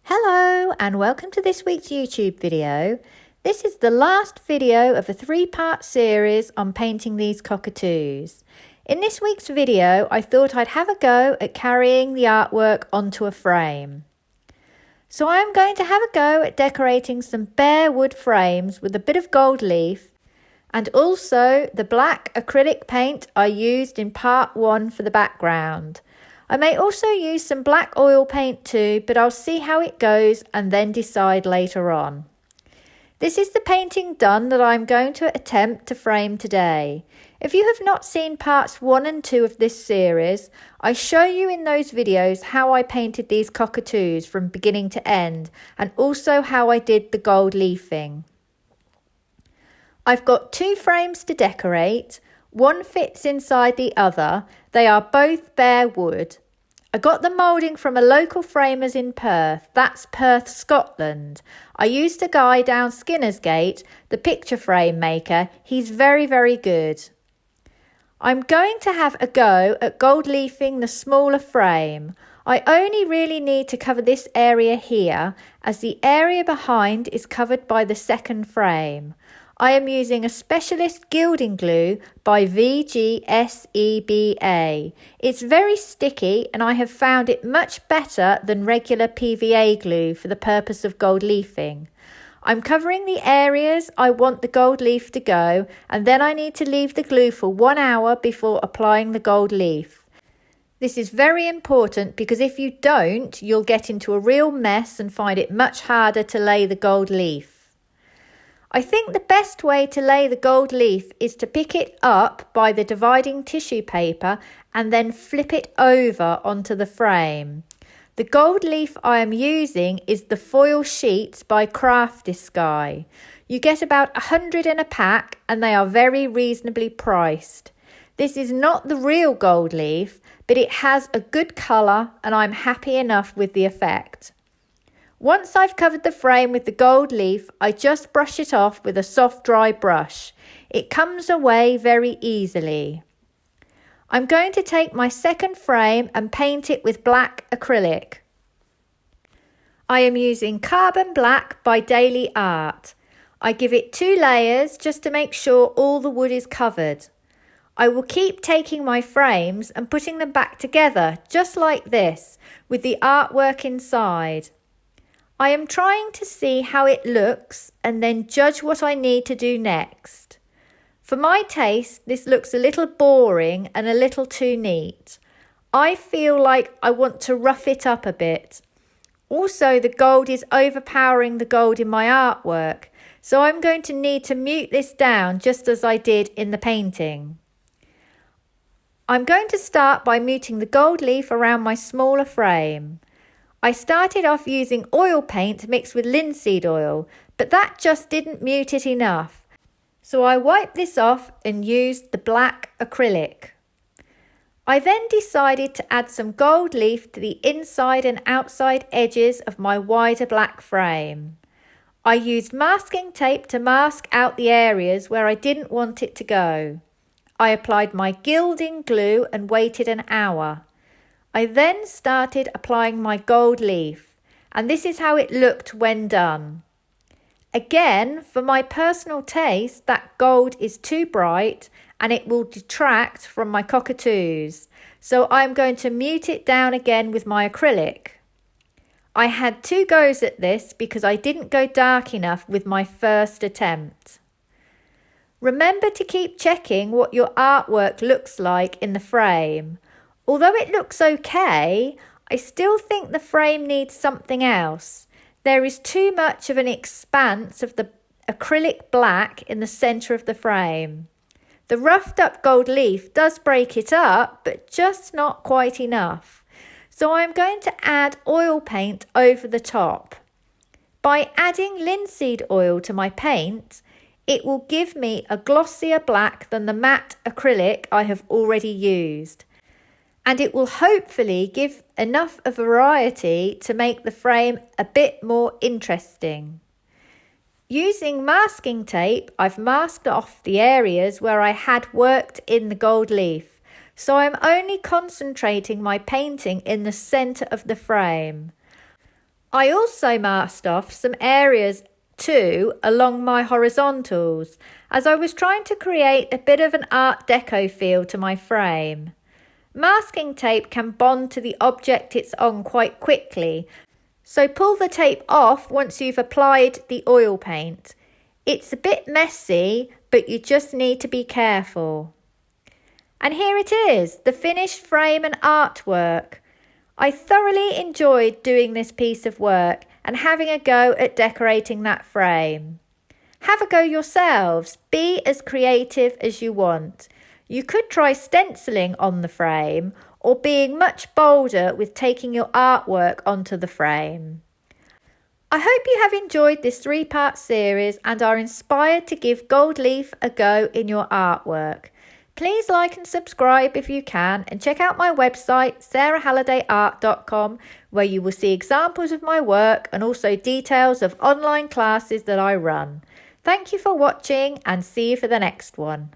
Hello and welcome to this week's YouTube video. This is the last video of a three-part series on painting these cockatoos. In this week's video, I thought I'd have a go at carrying the artwork onto a frame. So I'm going to have a go at decorating some bare wood frames with a bit of gold leaf and also the black acrylic paint I used in part 1 for the background. I may also use some black oil paint too, but I'll see how it goes and then decide later on. This is the painting done that I'm going to attempt to frame today. If you have not seen parts 1 and 2 of this series, I show you in those videos how I painted these cockatoos from beginning to end and also how I did the gold leafing. I've got 2 frames to decorate. One fits inside the other. They are both bare wood. I got the moulding from a local framers in Perth. That's Perth, Scotland. I used a guy down Skinner's Gate, the picture frame maker. He's very, very good. I'm going to have a go at gold leafing the smaller frame. I only really need to cover this area here, as the area behind is covered by the second frame. I am using a specialist gilding glue by VGSEBA. It's very sticky and I have found it much better than regular PVA glue for the purpose of gold leafing. I'm covering the areas I want the gold leaf to go, and then I need to leave the glue for 1 hour before applying the gold leaf. This is very important because if you don't, you'll get into a real mess and find it much harder to lay the gold leaf. I think the best way to lay the gold leaf is to pick it up by the dividing tissue paper and then flip it over onto the frame. The gold leaf I am using is the foil sheets by Craftisky. You get about 100 in a pack and they are very reasonably priced. This is not the real gold leaf, but it has a good colour and I'm happy enough with the effect. Once I've covered the frame with the gold leaf, I just brush it off with a soft dry brush. It comes away very easily. I'm going to take my second frame and paint it with black acrylic. I am using Carbon Black by Daily Art. I give it 2 layers just to make sure all the wood is covered. I will keep taking my frames and putting them back together just like this with the artwork inside. I am trying to see how it looks and then judge what I need to do next. For my taste, this looks a little boring and a little too neat. I feel like I want to rough it up a bit. Also, the gold is overpowering the gold in my artwork, so I'm going to need to mute this down just as I did in the painting. I'm going to start by muting the gold leaf around my smaller frame. I started off using oil paint mixed with linseed oil, but that just didn't mute it enough. So I wiped this off and used the black acrylic. I then decided to add some gold leaf to the inside and outside edges of my wider black frame. I used masking tape to mask out the areas where I didn't want it to go. I applied my gilding glue and waited an hour. I then started applying my gold leaf, and this is how it looked when done. Again, for my personal taste, that gold is too bright and it will detract from my cockatoos, so I'm going to mute it down again with my acrylic. I had 2 goes at this because I didn't go dark enough with my first attempt. Remember to keep checking what your artwork looks like in the frame. Although it looks okay, I still think the frame needs something else. There is too much of an expanse of the acrylic black in the centre of the frame. The roughed up gold leaf does break it up, but just not quite enough. So I'm going to add oil paint over the top. By adding linseed oil to my paint, it will give me a glossier black than the matte acrylic I have already used. And it will hopefully give enough of variety to make the frame a bit more interesting. Using masking tape, I've masked off the areas where I had worked in the gold leaf, so I'm only concentrating my painting in the centre of the frame. I also masked off some areas too along my horizontals, as I was trying to create a bit of an Art Deco feel to my frame. Masking tape can bond to the object it's on quite quickly, so pull the tape off once you've applied the oil paint. It's a bit messy, but you just need to be careful. And here it is, the finished frame and artwork. I thoroughly enjoyed doing this piece of work and having a go at decorating that frame. Have a go yourselves. Be as creative as you want. You could try stenciling on the frame or being much bolder with taking your artwork onto the frame. I hope you have enjoyed this 3-part series and are inspired to give gold leaf a go in your artwork. Please like and subscribe if you can, and check out my website sarahhallidayart.com, where you will see examples of my work and also details of online classes that I run. Thank you for watching and see you for the next one.